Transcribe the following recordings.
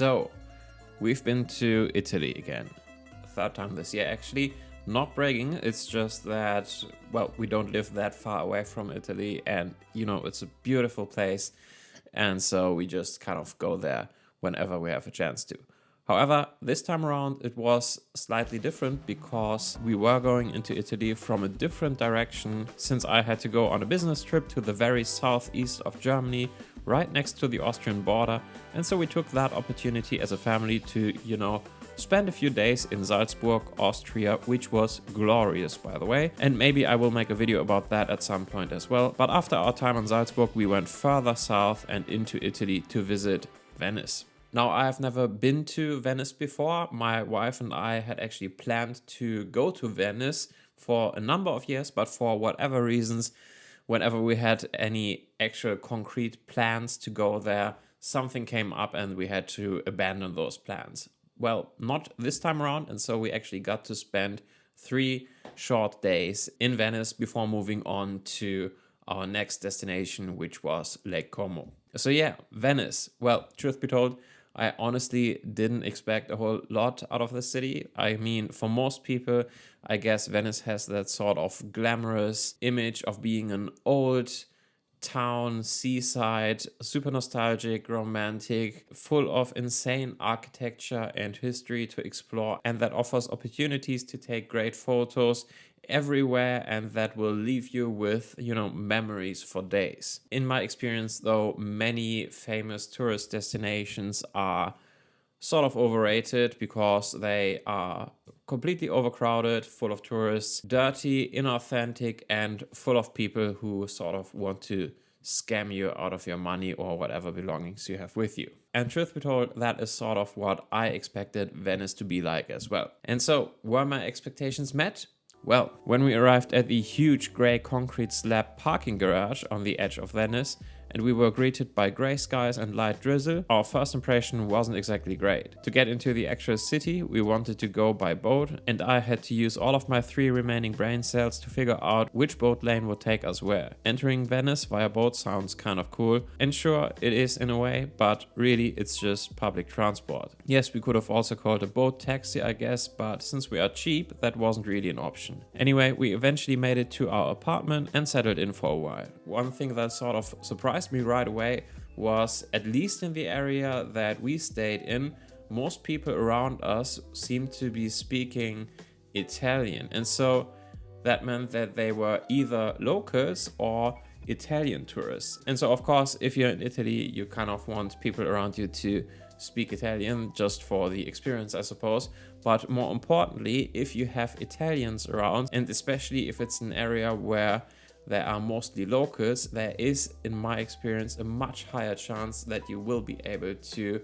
So, we've been to Italy again. Third time this year actually. Not bragging, it's just that, well, we don't live that far away from Italy and, you know, it's a beautiful place. And so we just kind of go there whenever we have a chance to. However, this time around it was slightly different because we were going into Italy from a different direction, since I had to go on a business trip to the very southeast of Germany, right next to the Austrian border. And so we took that opportunity as a family to, you know, spend a few days in Salzburg, Austria, which was glorious, by the way. And maybe I will make a video about that at some point as well. But after our time in Salzburg, we went further south and into Italy to visit Venice. Now, I have never been to Venice before. My wife and I had actually planned to go to Venice for a number of years, but for whatever reasons, whenever we had any actual concrete plans to go there, something came up and we had to abandon those plans. Well, not this time around, and so we actually got to spend 3 short days in Venice before moving on to our next destination, which was Lake Como. So yeah, Venice. Well, truth be told, I honestly didn't expect a whole lot out of the city. I mean, for most people, I guess Venice has that sort of glamorous image of being an old town, seaside, super nostalgic, romantic, full of insane architecture and history to explore, and that offers opportunities to take great photos everywhere, and that will leave you with, you know, memories for days. In my experience, though, many famous tourist destinations are sort of overrated because they are completely overcrowded, full of tourists, dirty, inauthentic, and full of people who sort of want to scam you out of your money or whatever belongings you have with you. And truth be told, that is sort of what I expected Venice to be like as well. And so, were my expectations met? Well, when we arrived at the huge grey concrete slab parking garage on the edge of Venice, and we were greeted by grey skies and light drizzle, our first impression wasn't exactly great. To get into the actual city, we wanted to go by boat, and I had to use all of my 3 remaining brain cells to figure out which boat lane would take us where. Entering Venice via boat sounds kind of cool, and sure, it is in a way, but really it's just public transport. Yes, we could have also called a boat taxi, I guess, but since we are cheap, that wasn't really an option. Anyway, we eventually made it to our apartment and settled in for a while. One thing that sort of surprised me right away was, at least in the area that we stayed in, most people around us seemed to be speaking Italian, and so that meant that they were either locals or Italian tourists. And so of course, if you're in Italy, you kind of want people around you to speak Italian just for the experience, I suppose. But more importantly, if you have Italians around, and especially if it's an area where there are mostly locals, there is, in my experience, a much higher chance that you will be able to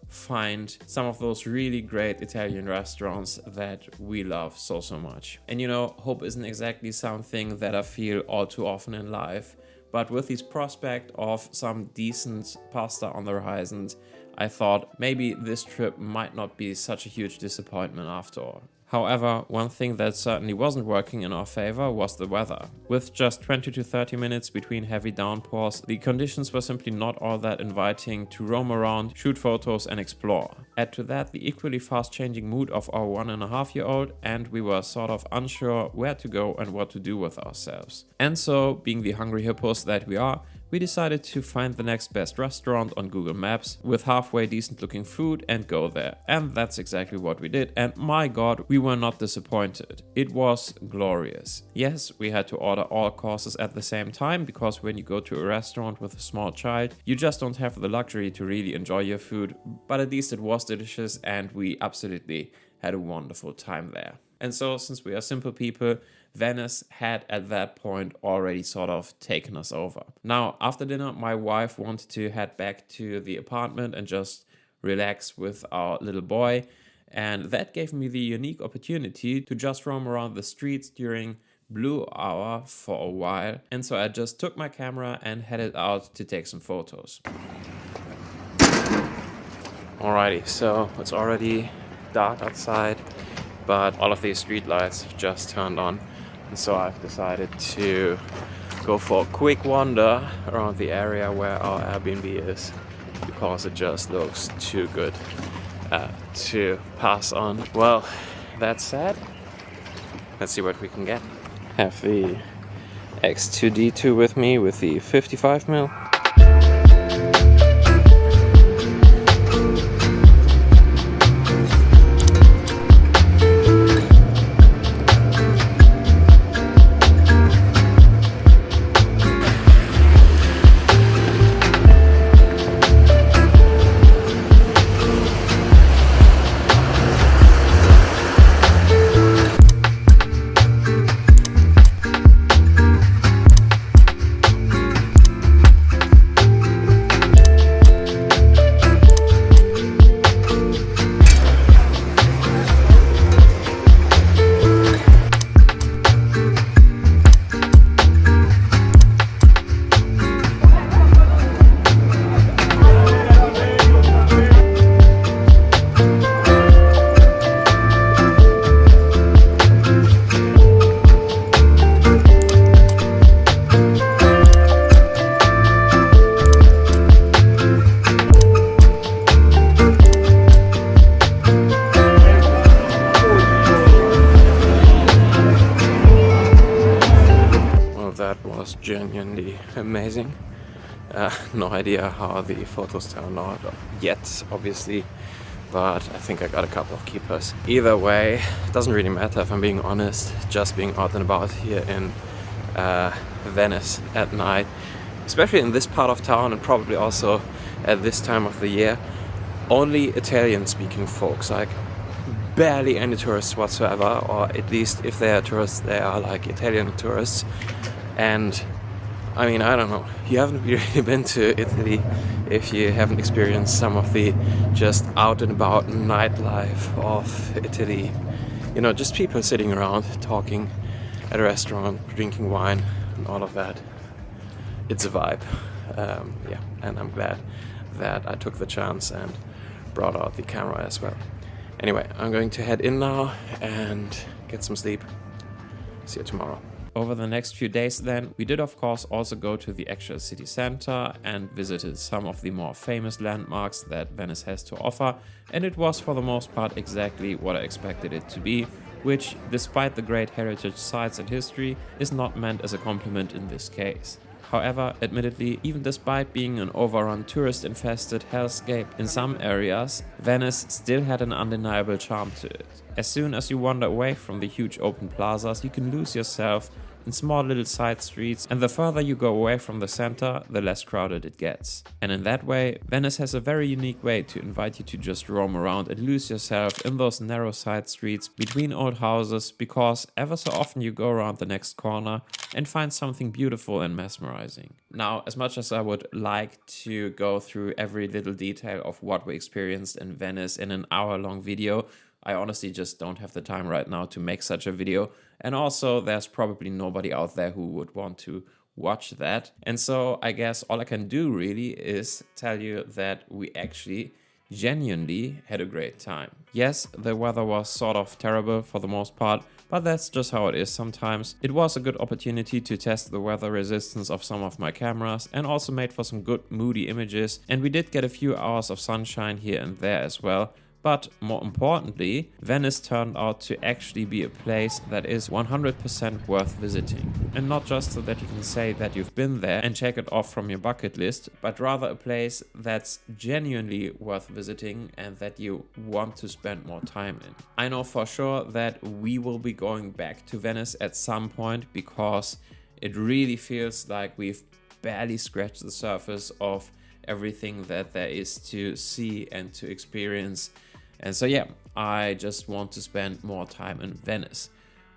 find some of those really great Italian restaurants that we love so much. And you know, hope isn't exactly something that I feel all too often in life, but with this prospect of some decent pasta on the horizon, I thought maybe this trip might not be such a huge disappointment after all. However, one thing that certainly wasn't working in our favor was the weather. With just 20 to 30 minutes between heavy downpours, the conditions were simply not all that inviting to roam around, shoot photos and explore. Add to that the equally fast-changing mood of our 1.5-year-old, and we were sort of unsure where to go and what to do with ourselves. And so, being the hungry hippos that we are, we decided to find the next best restaurant on Google Maps with halfway decent looking food and go there. And that's exactly what we did, and my god, we were not disappointed. It was glorious. Yes, we had to order all courses at the same time, because when you go to a restaurant with a small child, you just don't have the luxury to really enjoy your food, but at least it was delicious and we absolutely had a wonderful time there. And so, since we are simple people, Venice had at that point already sort of taken us over. Now, after dinner, my wife wanted to head back to the apartment and just relax with our little boy. And that gave me the unique opportunity to just roam around the streets during blue hour for a while. And so I just took my camera and headed out to take some photos. Alrighty, so it's already dark outside, but all of these street lights have just turned on. And so I've decided to go for a quick wander around the area where our Airbnb is because it just looks too good to pass on. Well, that said, let's see what we can get. Have the X2D2 with me with the 55mm. Was genuinely amazing. No idea how the photos turned out yet, obviously, but I think I got a couple of keepers. Either way, it doesn't really matter if I'm being honest. Just being out and about here in Venice at night, especially in this part of town and probably also at this time of the year, only Italian-speaking folks, like barely any tourists whatsoever, or at least if they are tourists, they are like Italian tourists. And I mean, I don't know, you haven't really been to Italy if you haven't experienced some of the just out and about nightlife of Italy. You know, just people sitting around, talking at a restaurant, drinking wine, and all of that. It's a vibe. Yeah, and I'm glad that I took the chance and brought out the camera as well. Anyway, I'm going to head in now and get some sleep. See you tomorrow. Over the next few days then, we did of course also go to the actual city center and visited some of the more famous landmarks that Venice has to offer, and it was for the most part exactly what I expected it to be, which, despite the great heritage sites and history, is not meant as a compliment in this case. However, admittedly, even despite being an overrun tourist-infested hellscape in some areas, Venice still had an undeniable charm to it. As soon as you wander away from the huge open plazas, you can lose yourself in small little side streets, and the further you go away from the center, the less crowded it gets. And in that way, Venice has a very unique way to invite you to just roam around and lose yourself in those narrow side streets between old houses, because ever so often you go around the next corner and find something beautiful and mesmerizing. Now, as much as I would like to go through every little detail of what we experienced in Venice in an hour-long video, I honestly just don't have the time right now to make such a video. And also, there's probably nobody out there who would want to watch that. And so I guess all I can do really is tell you that we actually genuinely had a great time. Yes, the weather was sort of terrible for the most part, but that's just how it is sometimes. It was a good opportunity to test the weather resistance of some of my cameras and also made for some good moody images. And we did get a few hours of sunshine here and there as well. But more importantly, Venice turned out to actually be a place that is 100% worth visiting. And not just so that you can say that you've been there and check it off from your bucket list, but rather a place that's genuinely worth visiting and that you want to spend more time in. I know for sure that we will be going back to Venice at some point, because it really feels like we've barely scratched the surface of everything that there is to see and to experience. And so yeah, I just want to spend more time in Venice,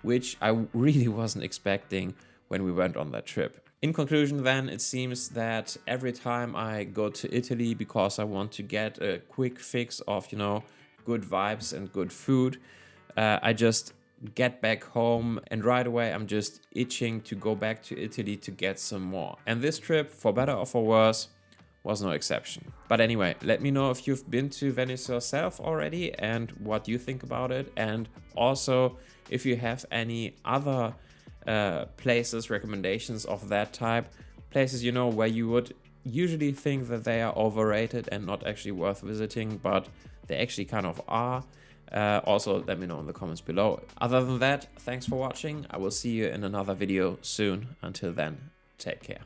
which I really wasn't expecting when we went on that trip. In conclusion then, it seems that every time I go to Italy because I want to get a quick fix of, you know, good vibes and good food, I just get back home and right away I'm just itching to go back to Italy to get some more. And this trip, for better or for worse, was no exception. But anyway, let me know if you've been to Venice yourself already and what you think about it, and also if you have any other places, recommendations of that type, places, you know, where you would usually think that they are overrated and not actually worth visiting, but they actually kind of are. Also, let me know in the comments below. Other than that, thanks for watching. I will see you in another video soon. Until then, take care.